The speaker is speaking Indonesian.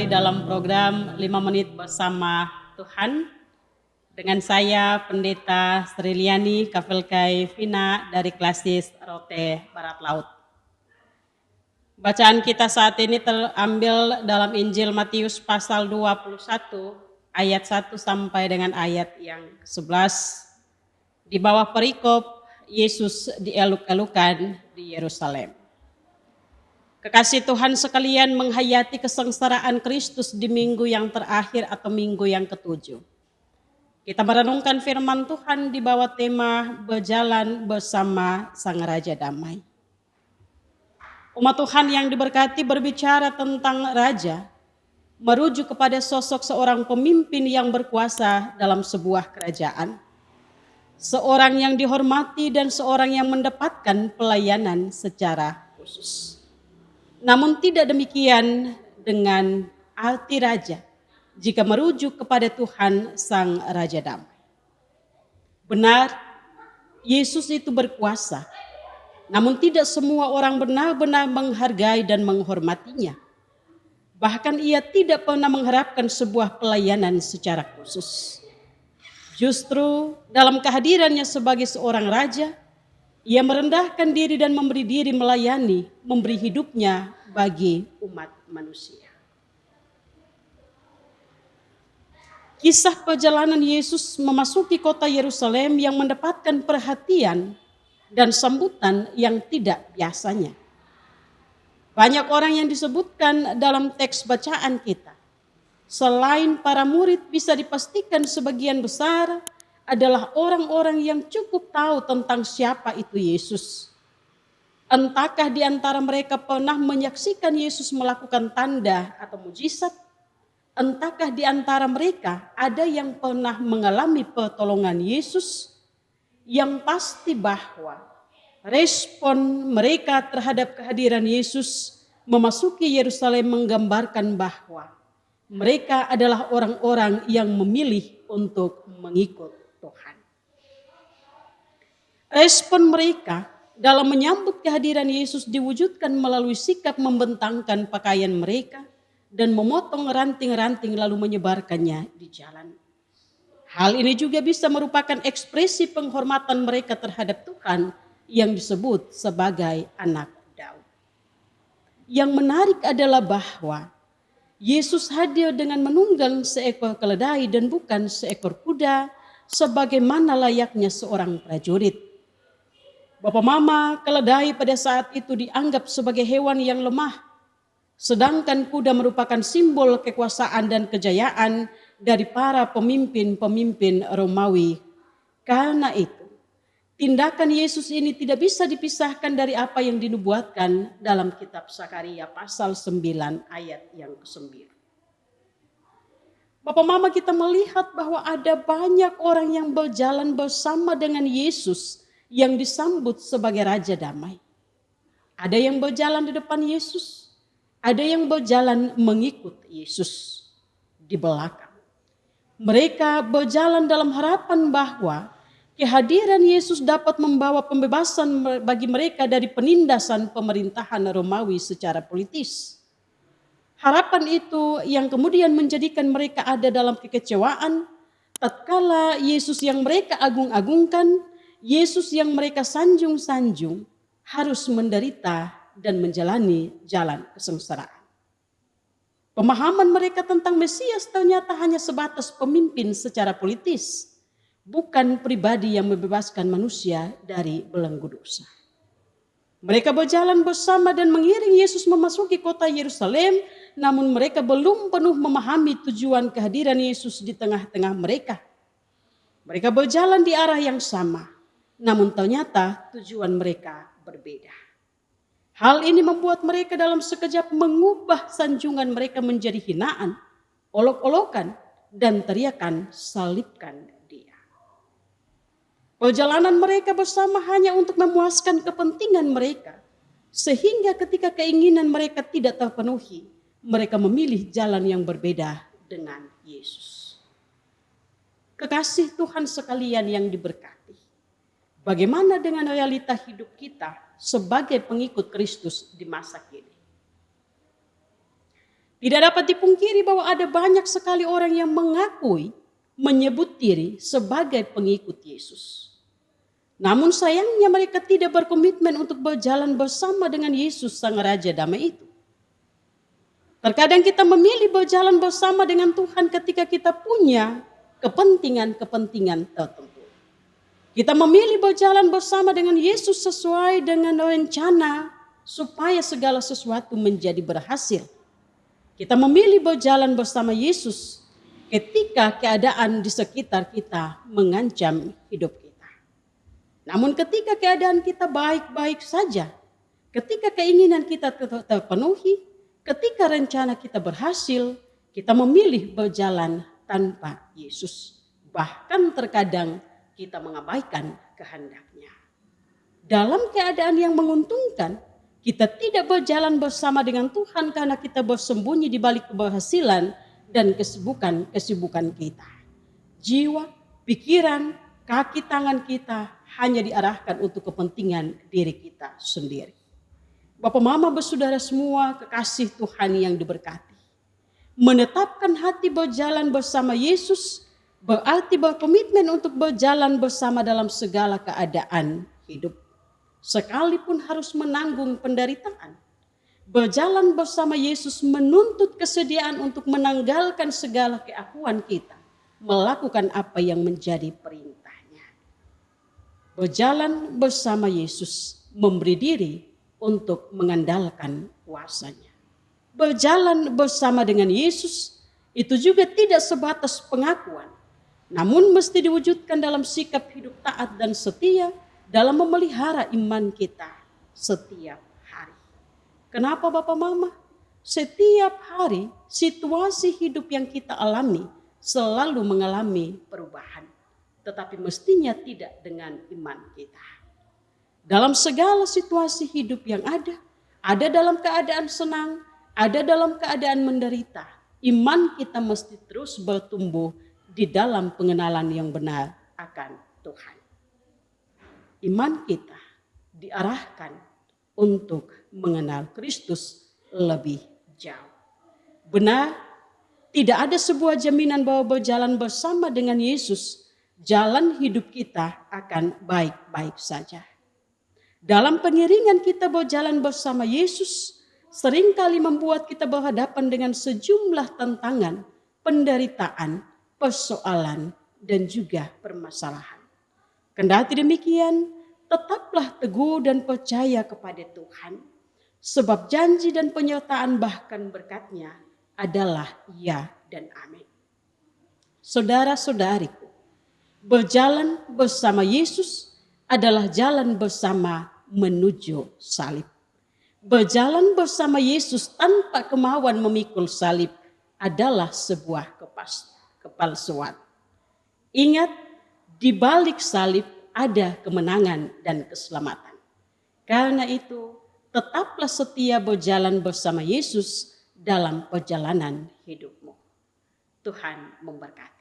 kembali dalam program 5 menit bersama Tuhan dengan saya Pendeta Sriliani Kavelkai Vina dari Klasis Rote Barat Laut. Bacaan kita saat ini terambil dalam Injil Matius pasal 21 ayat 1 sampai dengan ayat yang 11. Di bawah perikop Yesus dieluk-elukan di Yerusalem. Kekasih Tuhan sekalian, menghayati kesengsaraan Kristus di minggu yang terakhir atau minggu yang ke-7. Kita merenungkan firman Tuhan di bawah tema berjalan bersama Sang Raja Damai. Umat Tuhan yang diberkati berbicara tentang Raja, merujuk kepada sosok seorang pemimpin yang berkuasa dalam sebuah kerajaan. Seorang yang dihormati dan seorang yang mendapatkan pelayanan secara khusus. Namun tidak demikian dengan arti raja jika merujuk kepada Tuhan Sang Raja Damai. Benar, Yesus itu berkuasa, namun tidak semua orang benar-benar menghargai dan menghormatinya. Bahkan ia tidak pernah mengharapkan sebuah pelayanan secara khusus. Justru dalam kehadirannya sebagai seorang raja, ia merendahkan diri dan memberi diri melayani, memberi hidupnya bagi umat manusia. Kisah perjalanan Yesus memasuki kota Yerusalem yang mendapatkan perhatian dan sambutan yang tidak biasanya. Banyak orang yang disebutkan dalam teks bacaan kita. Selain para murid, bisa dipastikan sebagian besar adalah orang-orang yang cukup tahu tentang siapa itu Yesus. Entahkah di antara mereka pernah menyaksikan Yesus melakukan tanda atau mujizat? Entahkah di antara mereka ada yang pernah mengalami pertolongan Yesus? Yang pasti bahwa respon mereka terhadap kehadiran Yesus memasuki Yerusalem menggambarkan bahwa mereka adalah orang-orang yang memilih untuk mengikut Tuhan. Respon mereka dalam menyambut kehadiran Yesus diwujudkan melalui sikap membentangkan pakaian mereka dan memotong ranting-ranting lalu menyebarkannya di jalan. Hal ini juga bisa merupakan ekspresi penghormatan mereka terhadap Tuhan yang disebut sebagai anak Daud. Yang menarik adalah bahwa Yesus hadir dengan menunggang seekor keledai dan bukan seekor kuda sebagaimana layaknya seorang prajurit. Bapak mama, keledai pada saat itu dianggap sebagai hewan yang lemah, sedangkan kuda merupakan simbol kekuasaan dan kejayaan dari para pemimpin-pemimpin Romawi. Karena itu, tindakan Yesus ini tidak bisa dipisahkan dari apa yang dinubuatkan dalam kitab Zakaria pasal 9 ayat yang ke-9. Bapak mama, kita melihat bahwa ada banyak orang yang berjalan bersama dengan Yesus yang disambut sebagai Raja Damai. Ada yang berjalan di depan Yesus, ada yang berjalan mengikut Yesus di belakang. Mereka berjalan dalam harapan bahwa kehadiran Yesus dapat membawa pembebasan bagi mereka dari penindasan pemerintahan Romawi secara politis. Harapan itu yang kemudian menjadikan mereka ada dalam kekecewaan tatkala Yesus yang mereka agung-agungkan, Yesus yang mereka sanjung-sanjung harus menderita dan menjalani jalan kesengsaraan. Pemahaman mereka tentang Mesias ternyata hanya sebatas pemimpin secara politis, bukan pribadi yang membebaskan manusia dari belenggu dosa. Mereka berjalan bersama dan mengiring Yesus memasuki kota Yerusalem, namun mereka belum penuh memahami tujuan kehadiran Yesus di tengah-tengah mereka. Mereka berjalan di arah yang sama, namun ternyata tujuan mereka berbeda. Hal ini membuat mereka dalam sekejap mengubah sanjungan mereka menjadi hinaan, olok-olokan, dan teriakan salibkan dia. Perjalanan mereka bersama hanya untuk memuaskan kepentingan mereka, sehingga ketika keinginan mereka tidak terpenuhi, mereka memilih jalan yang berbeda dengan Yesus. Kekasih Tuhan sekalian yang diberkati, bagaimana dengan realita hidup kita sebagai pengikut Kristus di masa kini? Tidak dapat dipungkiri bahwa ada banyak sekali orang yang mengakui, menyebut diri sebagai pengikut Yesus. Namun sayangnya mereka tidak berkomitmen untuk berjalan bersama dengan Yesus Sang Raja Damai itu. Terkadang kita memilih berjalan bersama dengan Tuhan ketika kita punya kepentingan-kepentingan tertentu. Kita memilih berjalan bersama dengan Yesus sesuai dengan rencana supaya segala sesuatu menjadi berhasil. Kita memilih berjalan bersama Yesus ketika keadaan di sekitar kita mengancam hidup kita. Namun ketika keadaan kita baik-baik saja, ketika keinginan kita terpenuhi, ketika rencana kita berhasil, kita memilih berjalan tanpa Yesus. Bahkan terkadang kita mengabaikan kehendaknya. Dalam keadaan yang menguntungkan, kita tidak berjalan bersama dengan Tuhan karena kita bersembunyi di balik keberhasilan dan kesibukan kita. Jiwa, pikiran, kaki tangan kita hanya diarahkan untuk kepentingan diri kita sendiri. Bapak mama bersaudara semua kekasih Tuhan yang diberkati. Menetapkan hati berjalan bersama Yesus berarti berkomitmen untuk berjalan bersama dalam segala keadaan hidup. Sekalipun harus menanggung penderitaan. Berjalan bersama Yesus menuntut kesediaan untuk menanggalkan segala keakuan kita. Melakukan apa yang menjadi perintahnya. Berjalan bersama Yesus memberi diri untuk mengandalkan kuasanya. Berjalan bersama dengan Yesus itu juga tidak sebatas pengakuan. Namun mesti diwujudkan dalam sikap hidup taat dan setia dalam memelihara iman kita setiap hari. Kenapa Bapak Mama? Setiap hari situasi hidup yang kita alami selalu mengalami perubahan. Tetapi mestinya tidak dengan iman kita. Dalam segala situasi hidup yang ada dalam keadaan senang, ada dalam keadaan menderita. Iman kita mesti terus bertumbuh di dalam pengenalan yang benar akan Tuhan. Iman kita diarahkan untuk mengenal Kristus lebih jauh. Benar, tidak ada sebuah jaminan bahwa berjalan bersama dengan Yesus, jalan hidup kita akan baik-baik saja. Dalam pengiringan kita berjalan bersama Yesus, seringkali membuat kita berhadapan dengan sejumlah tantangan, penderitaan, persoalan, dan juga permasalahan. Kendati demikian, tetaplah teguh dan percaya kepada Tuhan. Sebab janji dan penyertaan bahkan berkat-Nya adalah ya dan amin. Saudara-saudariku, berjalan bersama Yesus adalah jalan bersama menuju salib. Berjalan bersama Yesus tanpa kemauan memikul salib adalah sebuah kepalsuan. Ingat, di balik salib ada kemenangan dan keselamatan. Karena itu, tetaplah setia berjalan bersama Yesus dalam perjalanan hidupmu. Tuhan memberkati.